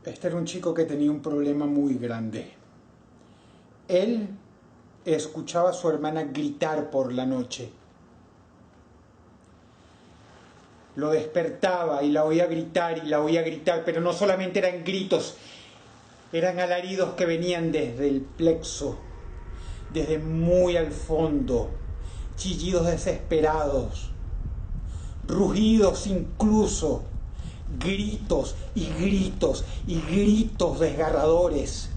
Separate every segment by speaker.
Speaker 1: Este era un chico que tenía un problema muy grande. Él escuchaba a su hermana gritar por la noche. Lo despertaba y la oía gritar, pero no solamente eran gritos, eran alaridos que venían desde el plexo, desde muy al fondo, chillidos desesperados, rugidos incluso, gritos y gritos y gritos desgarradores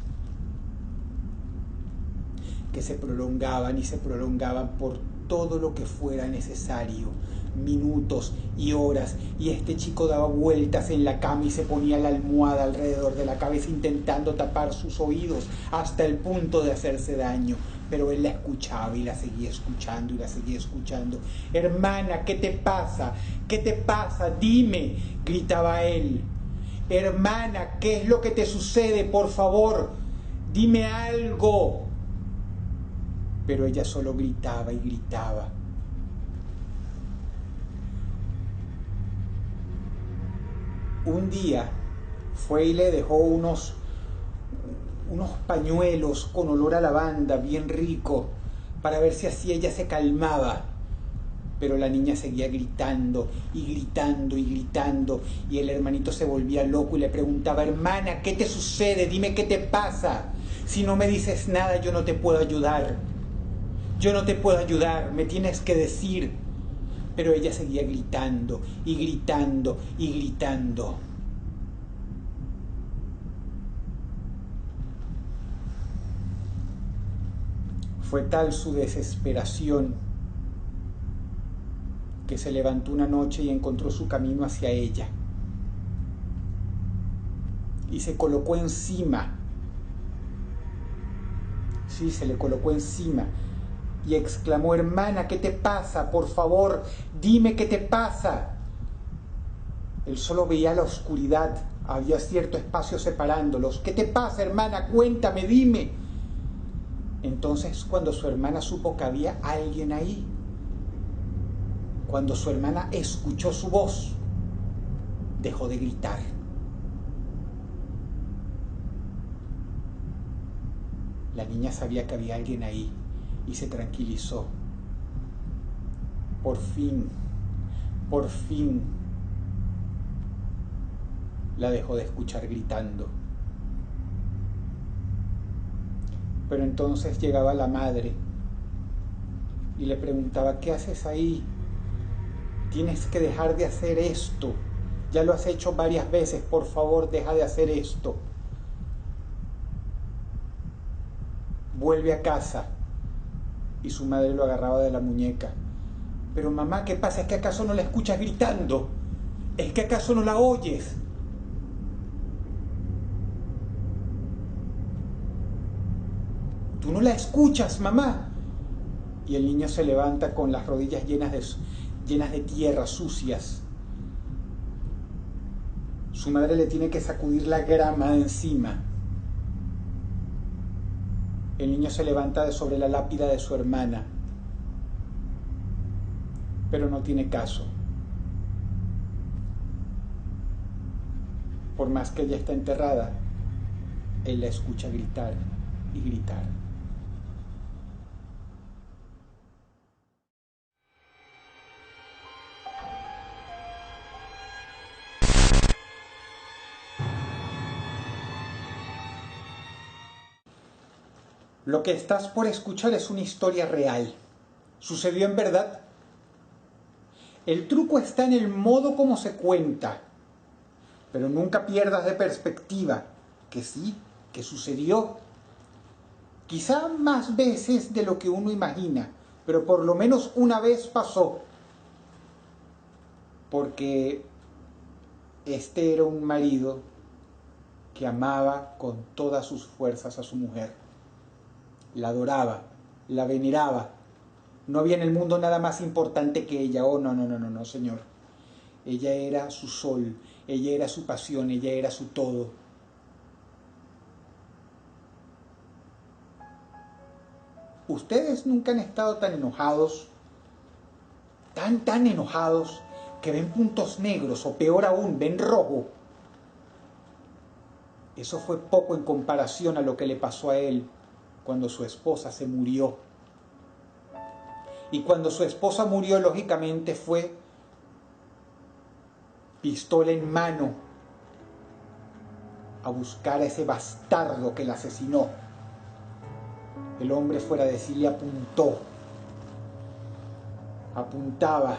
Speaker 1: que se prolongaban y se prolongaban por todo lo que fuera necesario, minutos y horas, y este chico daba vueltas en la cama y se ponía la almohada alrededor de la cabeza intentando tapar sus oídos hasta el punto de hacerse daño, pero él la escuchaba y la seguía escuchando y la seguía escuchando. Hermana, ¿qué te pasa? ¿Qué te pasa? Dime, gritaba él. Hermana, ¿qué es lo que te sucede? Por favor, dime algo. Pero ella solo gritaba y gritaba. Un día fue y le dejó unos pañuelos con olor a lavanda bien rico para ver si así ella se calmaba. Pero la niña seguía gritando y gritando y gritando, y el hermanito se volvía loco y le preguntaba: hermana, ¿qué te sucede? Dime qué te pasa. Si no me dices nada, yo no te puedo ayudar. Yo no te puedo ayudar, me tienes que decir. Pero ella seguía gritando y gritando y gritando. Fue tal su desesperación que se levantó una noche y encontró su camino hacia ella. Y se colocó encima. Sí, se le colocó encima. Y exclamó: hermana, ¿qué te pasa? Por favor, dime qué te pasa. Él solo veía la oscuridad. Había cierto espacio separándolos. ¿Qué te pasa, hermana? Cuéntame, dime. Entonces, cuando su hermana supo que había alguien ahí, cuando su hermana escuchó su voz, dejó de gritar. La niña sabía que había alguien ahí y se tranquilizó. Por fin, la dejó de escuchar gritando. Pero entonces llegaba la madre y le preguntaba: ¿qué haces ahí? Tienes que dejar de hacer esto. Ya lo has hecho varias veces, por favor, deja de hacer esto. Vuelve a casa. Y su madre lo agarraba de la muñeca. Pero mamá, ¿qué pasa? ¿Es que acaso no la escuchas gritando? ¿Es que acaso no la oyes? ¿Tú no la escuchas, mamá? Y el niño se levanta con las rodillas llenas de tierra, sucias. Su madre le tiene que sacudir la grama de encima. El niño se levanta de sobre la lápida de su hermana, pero no tiene caso. Por más que ella está enterrada, él la escucha gritar y gritar. Lo que estás por escuchar es una historia real. ¿Sucedió en verdad? El truco está en el modo como se cuenta. Pero nunca pierdas de perspectiva que sí, que sucedió. Quizá más veces de lo que uno imagina, pero por lo menos una vez pasó. Porque este era un marido que amaba con todas sus fuerzas a su mujer. La adoraba, la veneraba. No había en el mundo nada más importante que ella. Oh, no, señor. Ella era su sol, ella era su pasión, ella era su todo. Ustedes nunca han estado tan enojados, tan enojados, que ven puntos negros, o peor aún, ven rojo. Eso fue poco en comparación a lo que le pasó a él cuando su esposa se murió. Y cuando su esposa murió, lógicamente fue pistola en mano a buscar a ese bastardo que la asesinó. El hombre, fuera de sí, le apuntaba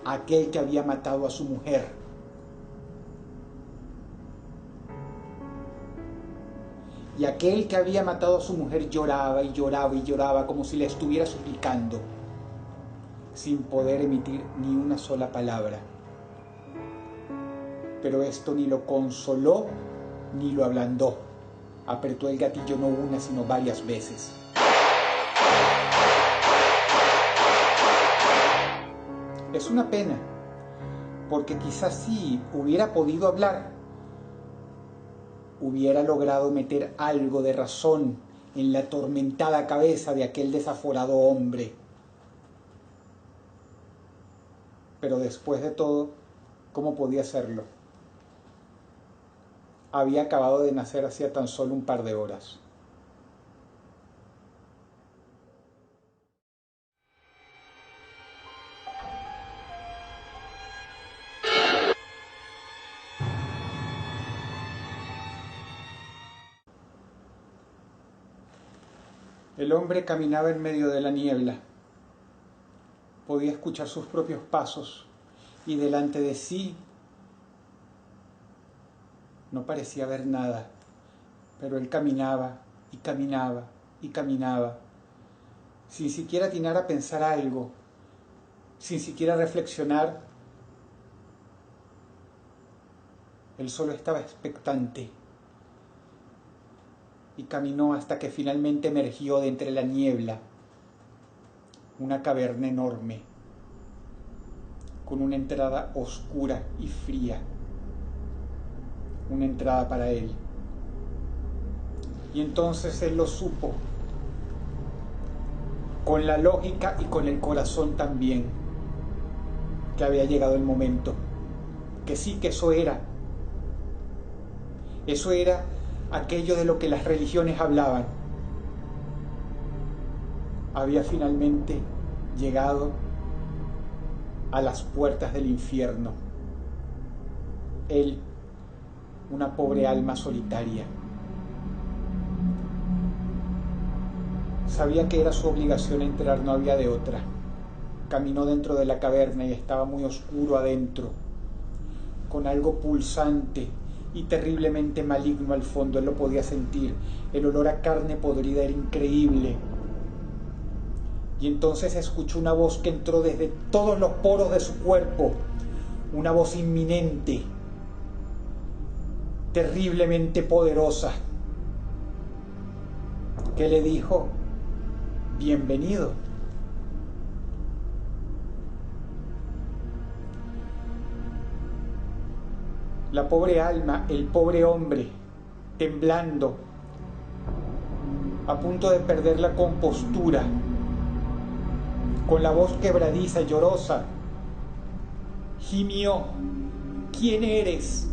Speaker 1: a aquel que había matado a su mujer. Y aquel que había matado a su mujer lloraba y lloraba y lloraba como si le estuviera suplicando, sin poder emitir ni una sola palabra. Pero esto ni lo consoló ni lo ablandó. Apretó el gatillo no una, sino varias veces. Es una pena, porque quizás si hubiera podido hablar, hubiera logrado meter algo de razón en la atormentada cabeza de aquel desaforado hombre. Pero después de todo, ¿cómo podía hacerlo? Había acabado de nacer hacía tan solo un par de horas. El hombre caminaba en medio de la niebla. Podía escuchar sus propios pasos y delante de sí no parecía ver nada, pero él caminaba y caminaba y caminaba, sin siquiera atinar a pensar algo, sin siquiera reflexionar. Él solo estaba expectante y caminó hasta que finalmente emergió de entre la niebla una caverna enorme, con una entrada oscura y fría, una entrada para él. Y entonces él lo supo, con la lógica y con el corazón también, que había llegado el momento, que sí, que eso era aquello de lo que las religiones hablaban. Había finalmente llegado a las puertas del infierno. Él, una pobre alma solitaria. Sabía que era su obligación entrar, no había de otra. Caminó dentro de la caverna y estaba muy oscuro adentro, con algo pulsante y terriblemente maligno al fondo. Él lo podía sentir. El olor a carne podrida era increíble. Y entonces escuchó una voz que entró desde todos los poros de su cuerpo, una voz inminente, terriblemente poderosa, que le dijo: bienvenido. La pobre alma, el pobre hombre, temblando, a punto de perder la compostura, con la voz quebradiza y llorosa, gimió: ¿quién eres?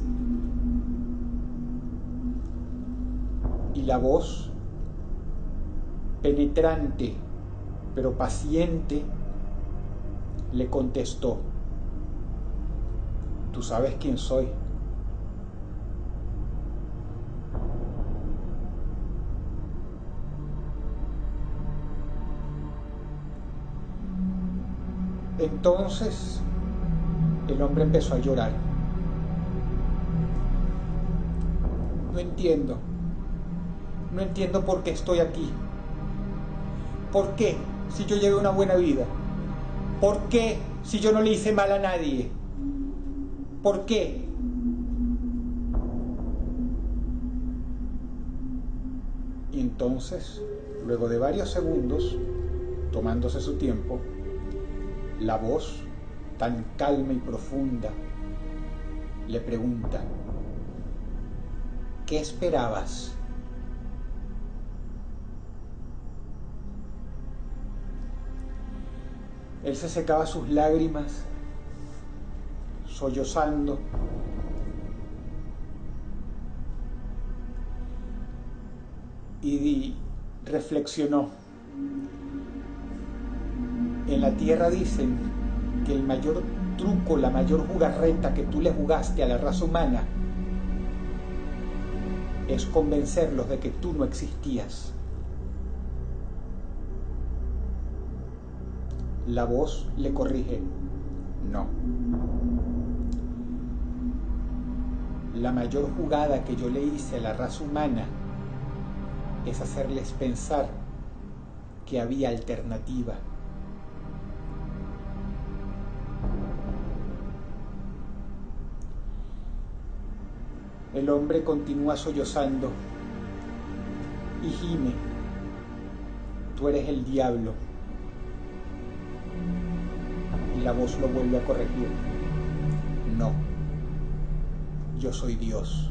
Speaker 1: Y la voz, penetrante pero paciente, le contestó: tú sabes quién soy. Entonces el hombre empezó a llorar. No entiendo por qué estoy aquí. ¿Por qué si yo llevé una buena vida? ¿Por qué si yo no le hice mal a nadie? ¿Por qué? Y entonces, luego de varios segundos, tomándose su tiempo, la voz, tan calma y profunda, le pregunta: ¿qué esperabas? Él se secaba sus lágrimas, sollozando, y reflexionó. En la tierra dicen que el mayor truco, la mayor jugarreta que tú le jugaste a la raza humana es convencerlos de que tú no existías. La voz le corrige: no. La mayor jugada que yo le hice a la raza humana es hacerles pensar que había alternativa. El hombre continúa sollozando y gime: tú eres el diablo. Y la voz lo vuelve a corregir: no, yo soy Dios.